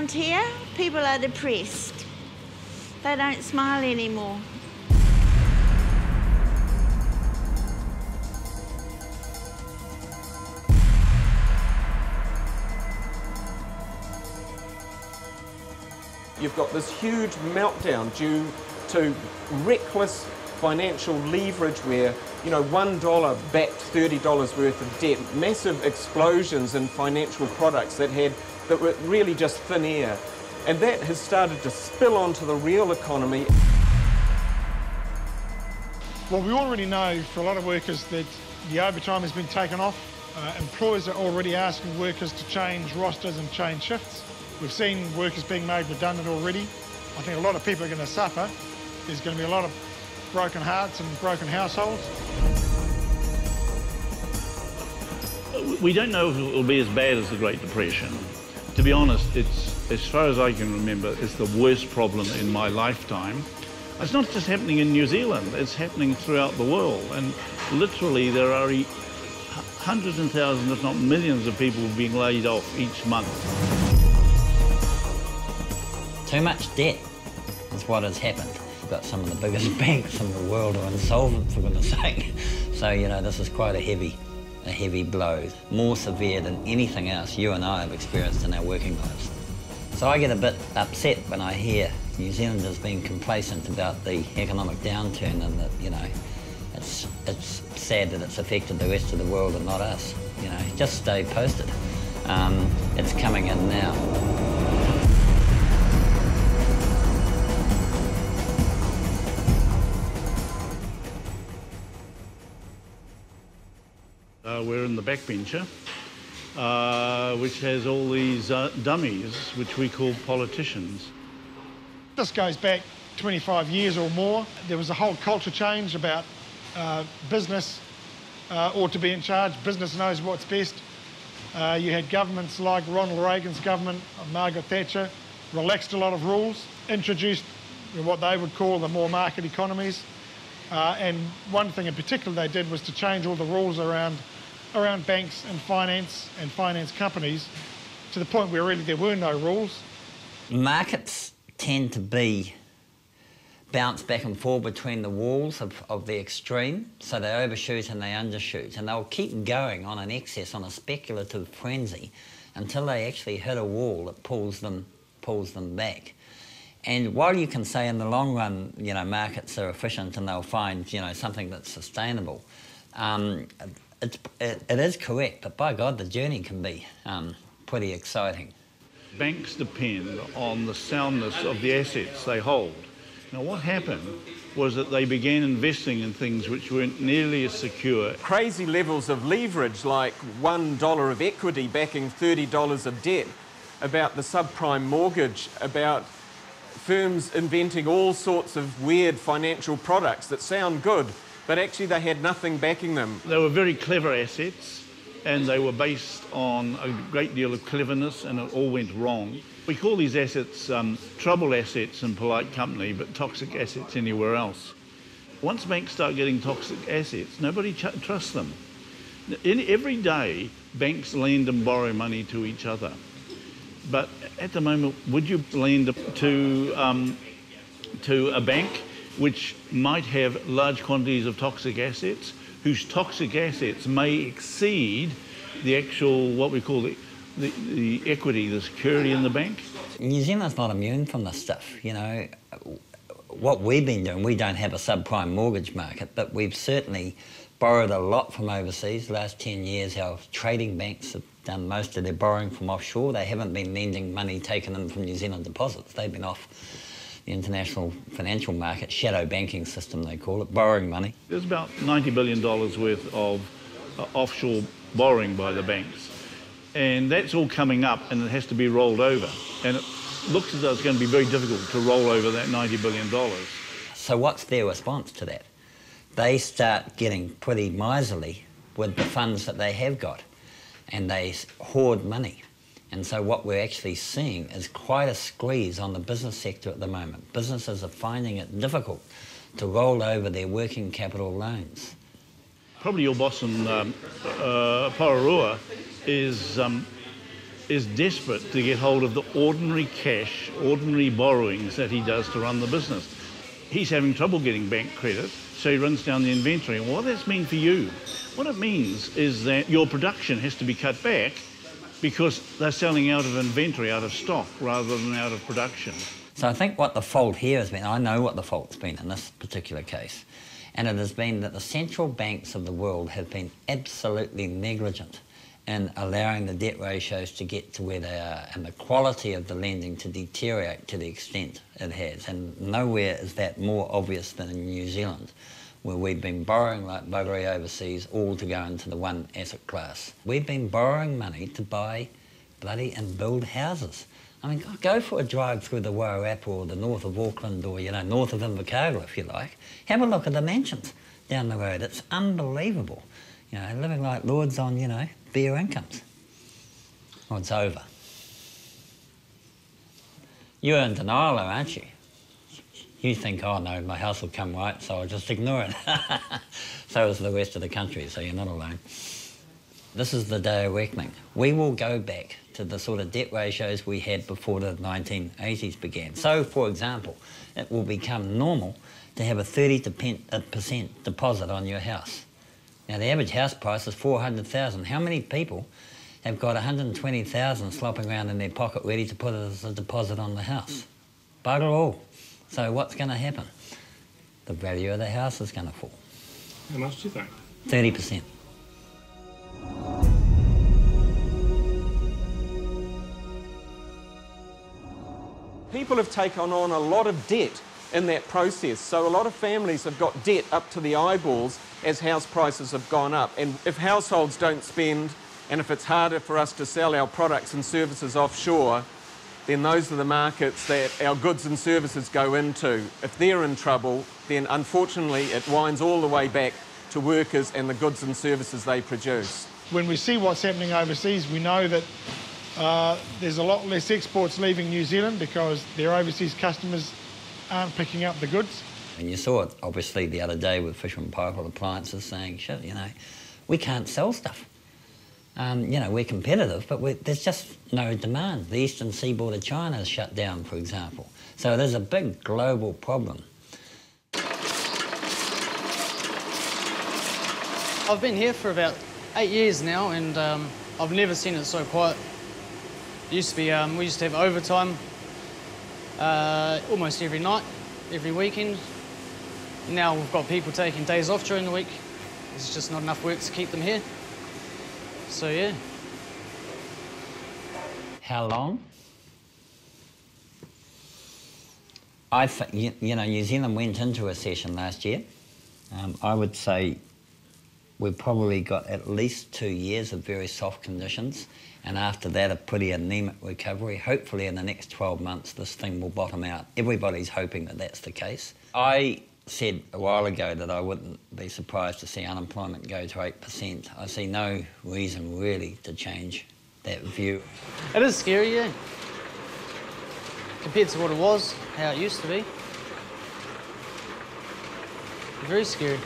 around here, people are depressed. They don't smile anymore. You've got this huge meltdown due to reckless financial leverage where, you know, $1 backed $30 worth of debt, massive explosions in financial products that were really just thin air. And that has started to spill onto the real economy. Well, we already know for a lot of workers that the overtime has been taken off. Employers are already asking workers to change rosters and change shifts. We've seen workers being made redundant already. I think a lot of people are going to suffer. There's going to be a lot of broken hearts and broken households. We don't know if it will be as bad as the Great Depression. To be honest, it's, as far as I can remember, it's the worst problem in my lifetime. It's not just happening in New Zealand, it's happening throughout the world. And literally there are hundreds and thousands, if not millions of people being laid off each month. Too much debt is what has happened. We've got some of the biggest banks in the world are insolvent, for goodness sake. So, you know, this is quite a heavy blow, more severe than anything else you and I have experienced in our working lives. So I get a bit upset when I hear New Zealanders being complacent about the economic downturn and that, you know, it's sad that it's affected the rest of the world and not us. You know, just stay posted. It's coming in now. We're in the backbencher, which has all these dummies, which we call politicians. This goes back 25 years or more. There was a whole culture change about business ought to be in charge. Business knows what's best. You had governments like Ronald Reagan's government, Margaret Thatcher, relaxed a lot of rules, introduced what they would call the more market economies. And one thing in particular they did was to change all the rules around banks and finance companies to the point where really there were no rules. Markets tend to bounce back and forth between the walls of the extreme, so they overshoot and they undershoot, and they'll keep going on an excess, on a speculative frenzy, until they actually hit a wall that pulls them back. And while you can say in the long run, you know, markets are efficient and they'll find, you know, something that's sustainable, it is correct, but by God, the journey can be pretty exciting. Banks depend on the soundness of the assets they hold. Now, what happened was that they began investing in things which weren't nearly as secure. Crazy levels of leverage, like $1 of equity backing $30 of debt, about the subprime mortgage, about firms inventing all sorts of weird financial products that sound good, but actually they had nothing backing them. They were very clever assets, and they were based on a great deal of cleverness, and it all went wrong. We call these assets trouble assets in polite company, but toxic assets anywhere else. Once banks start getting toxic assets, nobody trusts them. Every day, banks lend and borrow money to each other. But at the moment, would you lend to a bank which might have large quantities of toxic assets, whose toxic assets may exceed the actual, what we call the equity, the security in the bank? New Zealand's not immune from this stuff, you know. What we've been doing, we don't have a subprime mortgage market, but we've certainly borrowed a lot from overseas. The last 10 years, our trading banks have done most of their borrowing from offshore. They haven't been lending money taken in from New Zealand deposits. They've been off the international financial market, shadow banking system they call it, borrowing money. There's about $90 billion worth of offshore borrowing by the banks. And that's all coming up and it has to be rolled over. And it looks as though it's going to be very difficult to roll over that $90 billion. So what's their response to that? They start getting pretty miserly with the funds that they have got, and they hoard money. And so what we're actually seeing is quite a squeeze on the business sector at the moment. Businesses are finding it difficult to roll over their working capital loans. Probably your boss in Pararua is is desperate to get hold of the ordinary cash, ordinary borrowings that he does to run the business. He's having trouble getting bank credit, so he runs down the inventory. And what does that mean for you? What it means is that your production has to be cut back because they're selling out of inventory, out of stock, rather than out of production. So I think what the fault here has been, I know what the fault's been in this particular case, and it has been that the central banks of the world have been absolutely negligent in allowing the debt ratios to get to where they are and the quality of the lending to deteriorate to the extent it has. And nowhere is that more obvious than in New Zealand, where we've been borrowing like buggery overseas, all to go into the one asset class. We've been borrowing money to buy bloody and build houses. I mean, go for a drive through the Wairarapa or the north of Auckland or, you know, north of Invercargill, if you like. Have a look at the mansions down the road. It's unbelievable. You know, living like lords on, you know, bare incomes. Well, it's over. You're in denial, aren't you? You think, oh no, my house will come right, so I'll just ignore it. So is the rest of the country, so you're not alone. This is the day of reckoning. We will go back to the sort of debt ratios we had before the 1980s began. So, for example, it will become normal to have a 30% deposit on your house. Now, the average house price is $400,000. How many people have got $120,000 slopping around in their pocket ready to put it as a deposit on the house? Bugger all. So what's going to happen? The value of the house is going to fall. How much do you think? 30%. People have taken on a lot of debt in that process, so a lot of families have got debt up to the eyeballs as house prices have gone up. And if households don't spend, and if it's harder for us to sell our products and services offshore, then those are the markets that our goods and services go into. If they're in trouble, then unfortunately it winds all the way back to workers and the goods and services they produce. When we see what's happening overseas, we know that there's a lot less exports leaving New Zealand because their overseas customers aren't picking up the goods. And you saw it, obviously, the other day with Fisher & Paykel Appliances saying, shit, you know, we can't sell stuff. You know, we're competitive, but there's just no demand. The eastern seaboard of China is shut down, for example. So there's a big global problem. I've been here for about 8 years now, and I've never seen it so quiet. It used to be, we used to have overtime almost every night, every weekend. Now we've got people taking days off during the week. There's just not enough work to keep them here. So, yeah. How long? You know, New Zealand went into a recession last year. I would say we've probably got at least 2 years of very soft conditions, and after that a pretty anemic recovery. Hopefully in the next 12 months this thing will bottom out. Everybody's hoping that that's the case. I said a while ago that I wouldn't be surprised to see unemployment go to 8%. I see no reason really to change that view. It is scary, yeah. Compared to what it was, how it used to be. Very scary.